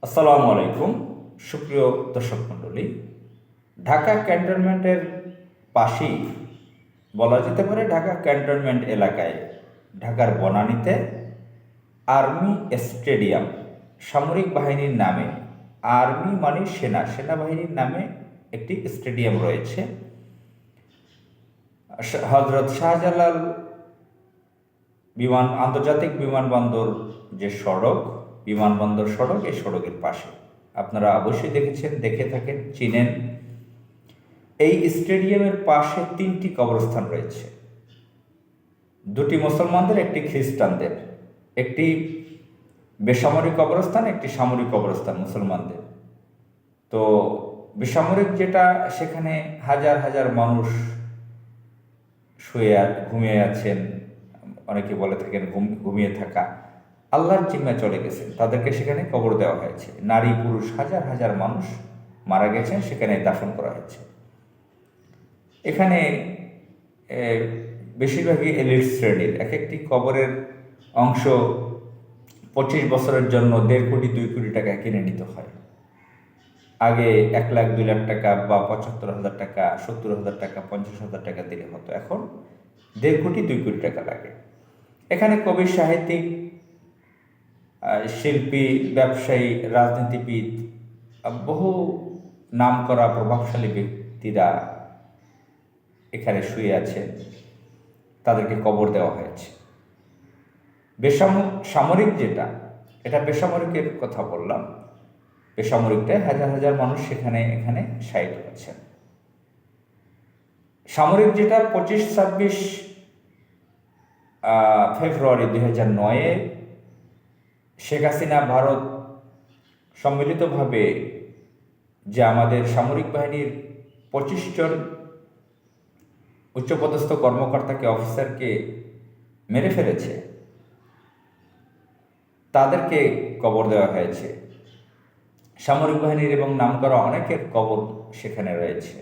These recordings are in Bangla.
আসসালামু আলাইকুম, সুপ্রিয় দর্শক মণ্ডলী। ঢাকা ক্যান্টনমেন্টের পাশেই বলা যেতে পারে, ঢাকা ক্যান্টনমেন্ট এলাকায় ঢাকার বনানীতে আর্মি স্টেডিয়াম, সামরিক বাহিনীর নামে, আর্মি মানে সেনাবাহিনীর নামে একটি স্টেডিয়াম রয়েছে। হজরত শাহজালাল আন্তর্জাতিক বিমানবন্দর যে বিমানবন্দর সড়ক, এই সড়কের পাশে আপনারা অবশ্যই দেখে থাকেন, চিনেন। এই স্টেডিয়ামের পাশে তিনটি কবরস্থান রয়েছে, দুটি মুসলমানদের, একটি খ্রিস্টানদের, একটি বেসামরিক কবরস্থান, একটি সামরিক কবরস্থান মুসলমানদের। তো বেসামরিক যেটা, সেখানে হাজার হাজার মানুষ ঘুমিয়ে আছেন, অনেকে বলে থাকেন ঘুমিয়ে থাকা, আল্লাহর জিম্মায় চলে গেছেন, তাদেরকে সেখানে কবর দেওয়া হয়েছে। নারী পুরুষ হাজার হাজার মানুষ মারা গেছেন, সেখানে দাফন করা হয়েছে। এখানে বেশিরভাগই এলিট শ্রেণীর। এক একটি কবরের অংশ 25 বছরের জন্য 1.5 কোটি 2 কোটি টাকা কিনে নিতে হয়। আগে 1 লাখ 2 লাখ টাকা বা 75,000 টাকা, 70,000 টাকা, 50,000 টাকা দিলে হতো। এখন 1.5 কোটি 2 কোটি টাকা লাগে। এখানে কবি, সাহিত্যিক, শিল্পী, ব্যবসায়ী, রাজনীতিবিদ, বহু নামকরা প্রভাবশালী ব্যক্তিরা এখানে শুয়ে আছেন, তাদেরকে কবর দেওয়া হয়েছে। সামরিক যেটা, এটা বেসামরিকের কথা বললাম। বেসামরিকটায় হাজার হাজার মানুষ এখানে শায়িত আছেন। সামরিক যেটা 25-26 ফেব্রুয়ারি 2009-এ শেখ হাসিনা ভারত সম্মিলিতভাবে যে আমাদের সামরিক বাহিনীর 25 জন উচ্চপদস্থ কর্মকর্তাকে, অফিসারকে মেরে ফেলেছে, তাদেরকে কবর দেওয়া হয়েছে। সামরিক বাহিনীর এবং নামকরা অনেকের কবর সেখানে রয়েছে।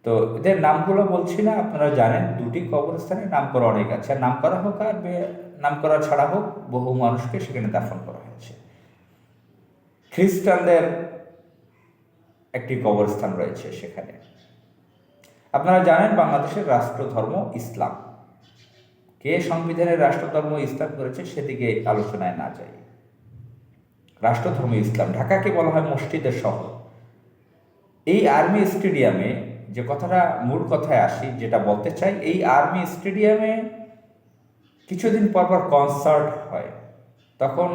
তো এদের নামগুলো বলছি না, আপনারা জানেন। দুটি কবরস্থানে নামকরা অনেক আছে, নামকরা হোক আর নামকরা ছাড়া হোক, বহু মানুষকে সেখানে দাফন করা হয়েছে। খ্রিস্টানদের একটি কবরস্থান রয়েছে সেখানে। আপনারা জানেন বাংলাদেশের রাষ্ট্রধর্ম ইসলাম। কে সংবিধানের রাষ্ট্রধর্ম ইসলাম করেছে সেদিকে আলোচনায় না যাই। রাষ্ট্রধর্ম ইসলাম। ঢাকাকে বলা হয় মসজিদের শহর। এই আর্মি স্টেডিয়ামে, যে কথাটা মূল কথায় আসি, যেটা বলতে চাই, এই আর্মি স্টেডিয়ামে কিছুদিন পর পর কনসার্ট হয়। তখন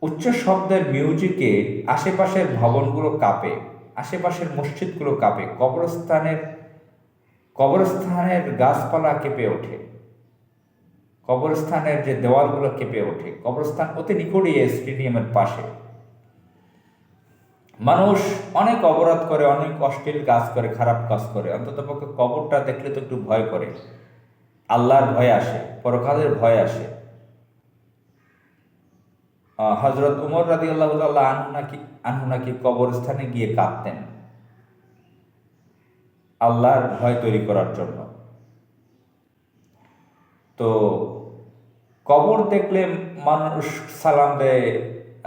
উচ্চ শব্দের মিউজিকে আশেপাশের ভবনগুলো কাঁপে, আশেপাশের মসজিদগুলো কাঁপে, কবরস্থানের গাছপালা কেঁপে ওঠে, কবরস্থানের যে দেওয়ালগুলো কেঁপে ওঠে। কবরস্থান অতি নিকটেই স্টেডিয়ামের পাশে। মানুষ অনেক অপরাধ করে, অনেক অশ্লীল কাজ করে, খারাপ কাজ করে। অন্ততপক্ষে কবরটা দেখলে তো একটু ভয় করে, আল্লাহর ভয় আসে, পরকালের ভয় আসে। হজরত উমর রাদিয়াল্লাহু তাআলা আনহু নাকি কবরস্থানে গিয়ে কাঁদতেন আল্লাহর ভয় তৈরি করার জন্য। তো কবর দেখলে মানুষ সালাম দেয়,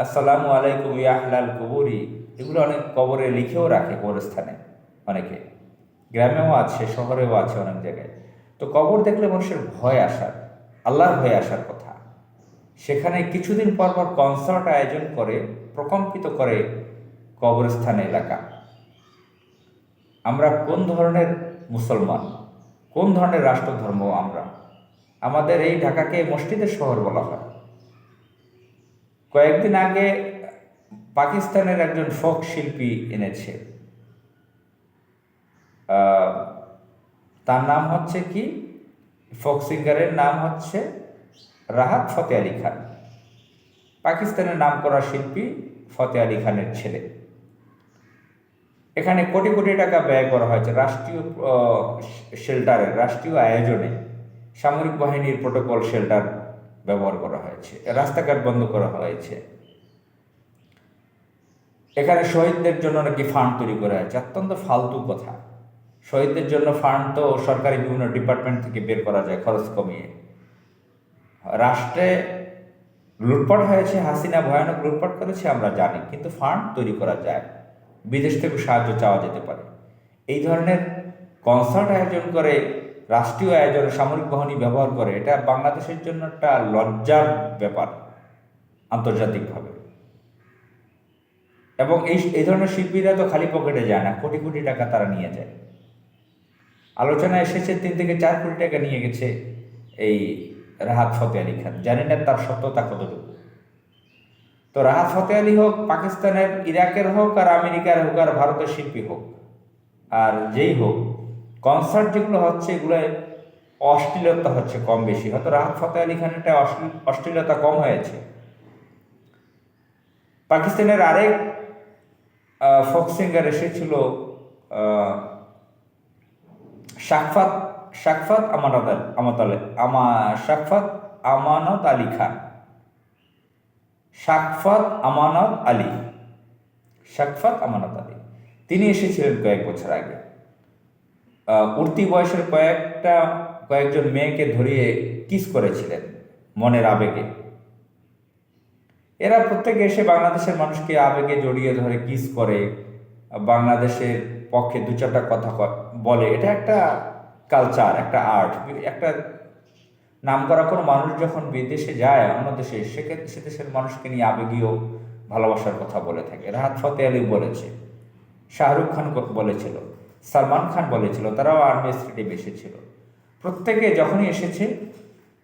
আসসালামু আলাইকুম ইয়া আহলাল কুবুরি। এগুলো অনেক কবরে লিখেও রাখে, কবরস্থানে অনেকে, গ্রামেও আছে, শহরেও আছে, অনেক জায়গায়। তো কবর দেখলে মানুষের ভয় আসার, আল্লাহর ভয় আসার কথা। সেখানে কিছুদিন পর পর কনসার্ট আয়োজন করে, প্রকম্পিত করে কবরস্থান এলাকা। আমরা কোন ধরনের মুসলমান, কোন ধরনের রাষ্ট্রধর্ম আমরা? আমাদের এই ঢাকাকে মসজিদের শহর বলা হয়। কয়েকদিন আগে পাকিস্তানের একজন ফোক শিল্পী এনেছে, তার নাম হচ্ছে কি, ফোক সিঙ্গারের নাম হচ্ছে রাহাত ফতে আলী খান। পাকিস্তানের নাম করা শিল্পী ফতে আলী খানের ছেলে। এখানে কোটি কোটি টাকা ব্যয় করা হয়েছে রাষ্ট্রীয় শেল্টারের, রাষ্ট্রীয় আয়োজনে সামরিক বাহিনীর প্রোটোকল শেল্টার ব্যবহার করা হয়েছে, রাস্তাঘাট বন্ধ করা হয়েছে। এখানে শহীদদের জন্য নাকি ফান্ড তৈরি করা হয়েছে। অত্যন্ত ফালতু কথা। শহীদদের জন্য ফান্ড তো সরকারি বিভিন্ন ডিপার্টমেন্ট থেকে বের করা যায় খরচ কমিয়ে। রাষ্ট্রে লুটপাট হয়েছে, হাসিনা ভয়ানক লুটপাট করেছে আমরা জানি, কিন্তু ফান্ড তৈরি করা যায়, বিদেশ থেকে সাহায্য চাওয়া যেতে পারে। এই ধরনের কনসার্ট আয়োজন করে, রাষ্ট্রীয় আয়োজনে সামরিক বাহিনী ব্যবহার করে, এটা বাংলাদেশের জন্য একটা লজ্জার ব্যাপার আন্তর্জাতিকভাবে। এবং এই ধরনের শিল্পীরা তো খালি পকেটে যায় না, কোটি কোটি টাকা তারা নিয়ে যায়। আলোচনায় এসেছে 3 থেকে 4 কোটি টাকা নিয়ে গেছে এই রাহাত ফতে আলী খান। জানি না তার সত্যতা কতটুকু। তো রাহাত ফতে আলী হোক, পাকিস্তানের, ইরাকের হোক, আর আমেরিকার হোক, আর ভারতের শিল্পী হোক, আর যেই হোক, কনসার্ট যেগুলো হচ্ছে এগুলো অশ্লীলতা হচ্ছে কম বেশি। হয়তো রাহাত ফতে আলী খানেরটা অশ্লীলতা কম হয়েছে। পাকিস্তানের আরেক ফোক সিঙ্গার এসেছিল শাকফাত শাকফাত আমানত শাকফাত আমানত আলী খান, শাকফাত আমানত আলী। তিনি এসেছিলেন কয়েক বছর আগে। উঠতি বয়সের কয়েকজন মেয়েকে ধরিয়ে কিস করেছিলেন মনের আবেগে। এরা প্রত্যেকে এসে বাংলাদেশের মানুষকে আবেগে জড়িয়ে ধরে কিস করে, বাংলাদেশের পক্ষে 2-4টা কথা বলে। এটা একটা কালচার, একটা আর্ট। একটা নামকরা কোনো মানুষ যখন বিদেশে যায়, অন্য দেশে, সে দেশের মানুষকে নিয়ে আবেগীয় ভালোবাসার কথা বলে থাকে। রাহাত ফতে আলী বলেছে, শাহরুখ খান বলেছিল, সালমান খান বলেছিল, তারাও আর্মি স্টেডিয়ামে এসেছিল। প্রত্যেকে যখনই এসেছে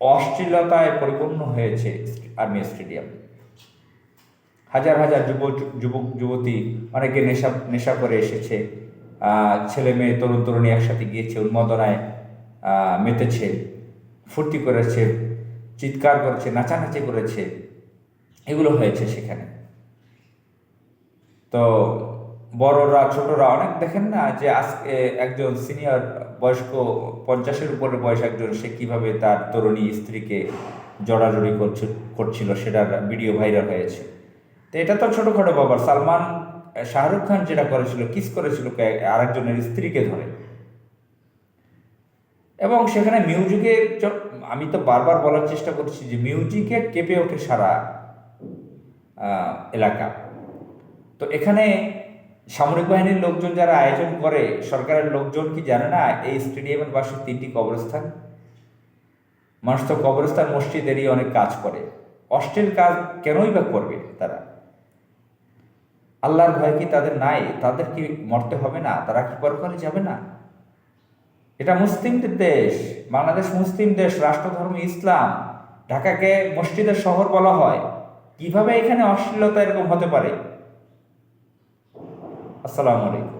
অশ্লীলতায় পরিপূর্ণ হয়েছে আর্মি স্টেডিয়াম। হাজার হাজার যুবক যুবতী, অনেকে নেশা করে এসেছে, ছেলে মেয়ে, তরুণ তরুণী একসাথে গিয়েছে, উন্মাদনায় মেতেছে, ফুর্তি করেছে, চিৎকার করেছে, নাচানাচি করেছে, এগুলো হয়েছে সেখানে। তো বড়রা ছোটরা অনেক দেখেন না যে আজকে একজন সিনিয়র বয়স্ক 50-এর উপরে বয়স একজন, সে কিভাবে তার তরুণী স্ত্রীকে জড়াজড়ি করছিল, সেটার ভিডিও ভাইরাল হয়েছে। তো এটা তো ছোটখাটো ব্যাপার। শাহরুখ খান যেটা করেছিল, কিস করেছিল আরেকজনের স্ত্রীকে ধরে। এবং সেখানে মিউজিকে, আমি তো বারবার বলার চেষ্টা করছি যে মিউজিকে কেঁপে ওঠে সারা এলাকা। তো এখানে সামরিক বাহিনীর লোকজন যারা আয়োজন করে, সরকারের লোকজন কি জানে না এই স্টেডিয়ামের পাশে 3টি কবরস্থান? মানুষ তো কবরস্থান, মসজিদেরই অনেক কাজ করে। অশ্লীল কাজ কেনই বা করবে তারা? আল্লাহর ভয় কি তাদের নাই? তাদের কি মরতে হবে না? তারা কি পরকালে যাবে না? এটা মুসলিমদের দেশ, বাংলাদেশ মুসলিম দেশ, রাষ্ট্রধর্ম ইসলাম। ঢাকাকে মসজিদের শহর বলা হয়। কিভাবে এখানে অশ্লীলতা এরকম হতে পারে? আসসালামু আলাইকুম।